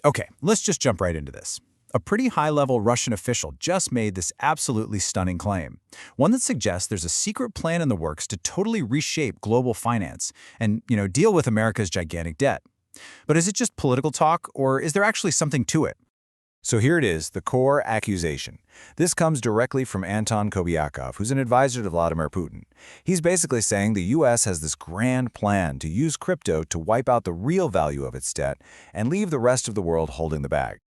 Okay, let's just jump right into this. A pretty high-level Russian official just made this absolutely stunning claim, one that suggests there's a secret plan in the works to totally reshape global finance and, deal with America's gigantic debt. But is it just political talk, or is there actually something to it? So here it is, the core accusation. This comes directly from Anton Kobiakov, who's an advisor to Vladimir Putin. He's basically saying the U.S. has this grand plan to use crypto to wipe out the real value of its debt and leave the rest of the world holding the bag.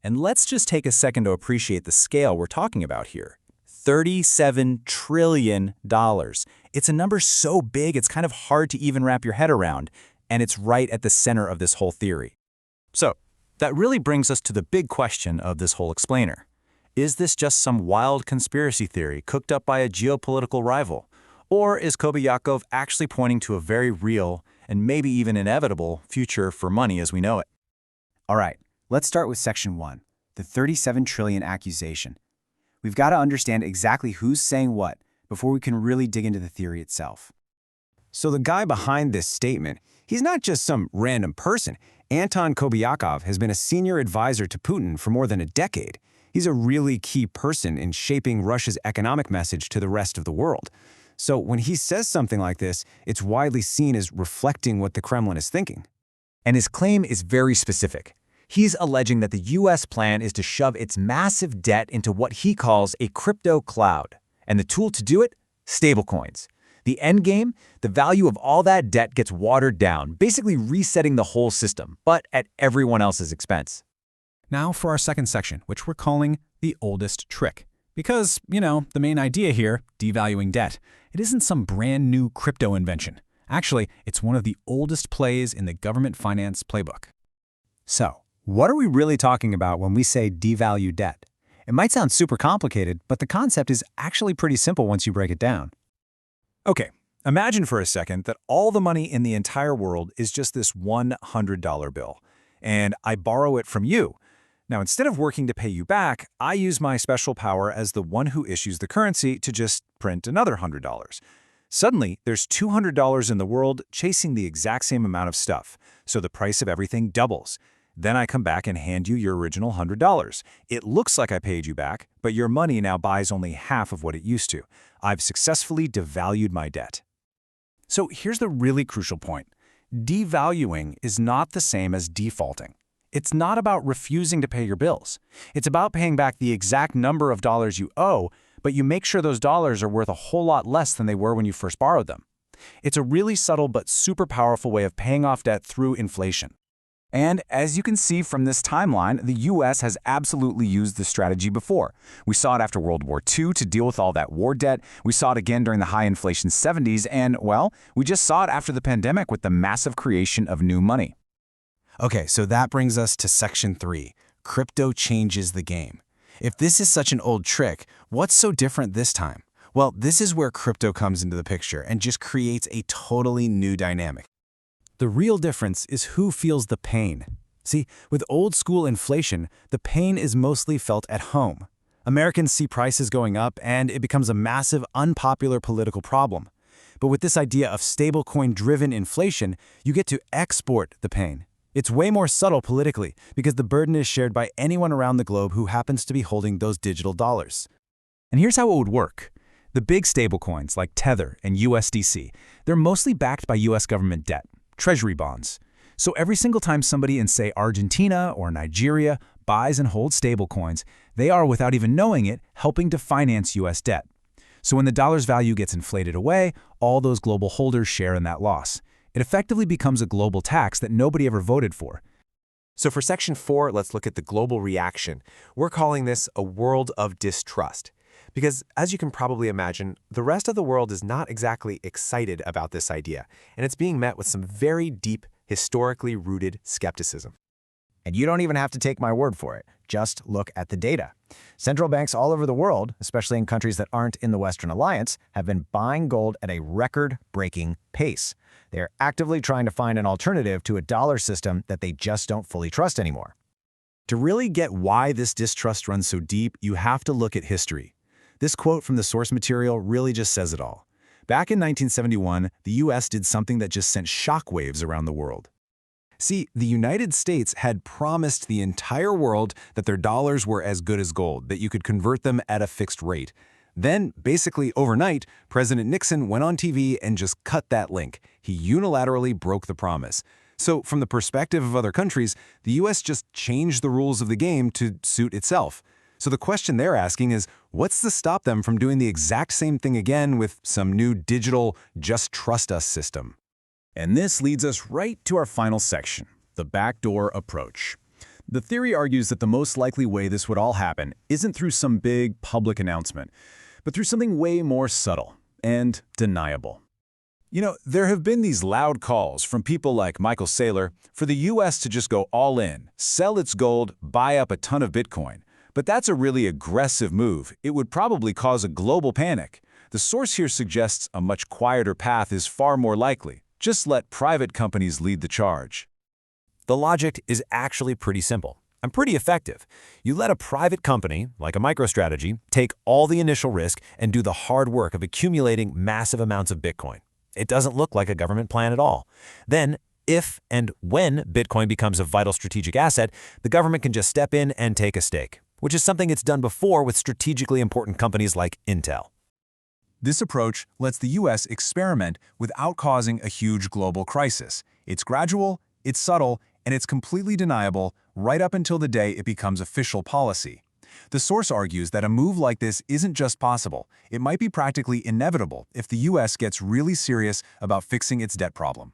And let's just take a second to appreciate the scale we're talking about here. $37 trillion. It's a number so big it's kind of hard to even wrap your head around, and it's right at the center of this whole theory. So, that really brings us to the big question of this whole explainer. Is this just some wild conspiracy theory cooked up by a geopolitical rival? Or is Kobiakov actually pointing to a very real, and maybe even inevitable, future for money as we know it? All right, let's start with Section 1, the 37 trillion accusation. We've got to understand exactly who's saying what before we can really dig into the theory itself. So the guy behind this statement, he's not just some random person. Anton Kobiakov has been a senior advisor to Putin for more than a decade. He's a really key person in shaping Russia's economic message to the rest of the world. So when he says something like this, it's widely seen as reflecting what the Kremlin is thinking. And his claim is very specific. He's alleging that the U.S. plan is to shove its massive debt into what he calls a crypto cloud. And the tool to do it? Stablecoins. The end game? The value of all that debt gets watered down, basically resetting the whole system, but at everyone else's expense. Now for our second section, which we're calling the oldest trick. Because, the main idea here, devaluing debt, it isn't some brand new crypto invention. Actually, it's one of the oldest plays in the government finance playbook. So, what are we really talking about when we say devalue debt? It might sound super complicated, but the concept is actually pretty simple once you break it down. Okay, imagine for a second that all the money in the entire world is just this $100 bill, and I borrow it from you. Now, instead of working to pay you back, I use my special power as the one who issues the currency to just print another $100. Suddenly, there's $200 in the world chasing the exact same amount of stuff, so the price of everything doubles. Then I come back and hand you your original $100. It looks like I paid you back, but your money now buys only half of what it used to. I've successfully devalued my debt. So here's the really crucial point. Devaluing is not the same as defaulting. It's not about refusing to pay your bills. It's about paying back the exact number of dollars you owe, but you make sure those dollars are worth a whole lot less than they were when you first borrowed them. It's a really subtle but super powerful way of paying off debt through inflation. And as you can see from this timeline, the U.S. has absolutely used this strategy before. We saw it after World War II to deal with all that war debt. We saw it again during the high inflation 70s. And, well, we just saw it after the pandemic with the massive creation of new money. Okay, so that brings us to Section 3. Crypto changes the game. If this is such an old trick, what's so different this time? Well, this is where crypto comes into the picture and just creates a totally new dynamic. The real difference is who feels the pain. See, with old-school inflation, the pain is mostly felt at home. Americans see prices going up, and it becomes a massive, unpopular political problem. But with this idea of stablecoin-driven inflation, you get to export the pain. It's way more subtle politically, because the burden is shared by anyone around the globe who happens to be holding those digital dollars. And here's how it would work. The big stablecoins, like Tether and USDC, they're mostly backed by U.S. government debt. Treasury bonds. So every single time somebody in, say, Argentina or Nigeria buys and holds stablecoins, they are, without even knowing it, helping to finance U.S. debt. So when the dollar's value gets inflated away, all those global holders share in that loss. It effectively becomes a global tax that nobody ever voted for. So for Section 4, let's look at the global reaction. We're calling this a world of distrust. Because, as you can probably imagine, the rest of the world is not exactly excited about this idea, and it's being met with some very deep, historically rooted skepticism. And you don't even have to take my word for it. Just look at the data. Central banks all over the world, especially in countries that aren't in the Western Alliance, have been buying gold at a record-breaking pace. They are actively trying to find an alternative to a dollar system that they just don't fully trust anymore. To really get why this distrust runs so deep, you have to look at history. This quote from the source material really just says it all. Back in 1971, the U.S. did something that just sent shockwaves around the world. See, the United States had promised the entire world that their dollars were as good as gold, that you could convert them at a fixed rate. Then, basically overnight, President Nixon went on TV and just cut that link. He unilaterally broke the promise. So, from the perspective of other countries, the US just changed the rules of the game to suit itself. So the question they're asking is, what's to stop them from doing the exact same thing again with some new digital just trust us system? And this leads us right to our final section, the backdoor approach. The theory argues that the most likely way this would all happen isn't through some big public announcement, but through something way more subtle and deniable. You know, there have been these loud calls from people like Michael Saylor for the US to just go all in, sell its gold, buy up a ton of Bitcoin. But that's a really aggressive move. It would probably cause a global panic. The source here suggests a much quieter path is far more likely. Just let private companies lead the charge. The logic is actually pretty simple and pretty effective. You let a private company, like a MicroStrategy, take all the initial risk and do the hard work of accumulating massive amounts of Bitcoin. It doesn't look like a government plan at all. Then, if and when Bitcoin becomes a vital strategic asset, the government can just step in and take a stake, which is something it's done before with strategically important companies like Intel. This approach lets the US experiment without causing a huge global crisis. It's gradual, it's subtle, and it's completely deniable right up until the day it becomes official policy. The source argues that a move like this isn't just possible, it might be practically inevitable if the US gets really serious about fixing its debt problem.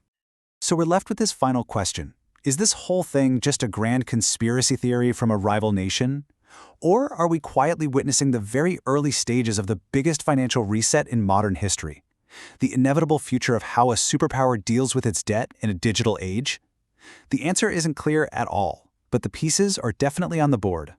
So we're left with this final question. Is this whole thing just a grand conspiracy theory from a rival nation? Or are we quietly witnessing the very early stages of the biggest financial reset in modern history? The inevitable future of how a superpower deals with its debt in a digital age? The answer isn't clear at all, but the pieces are definitely on the board.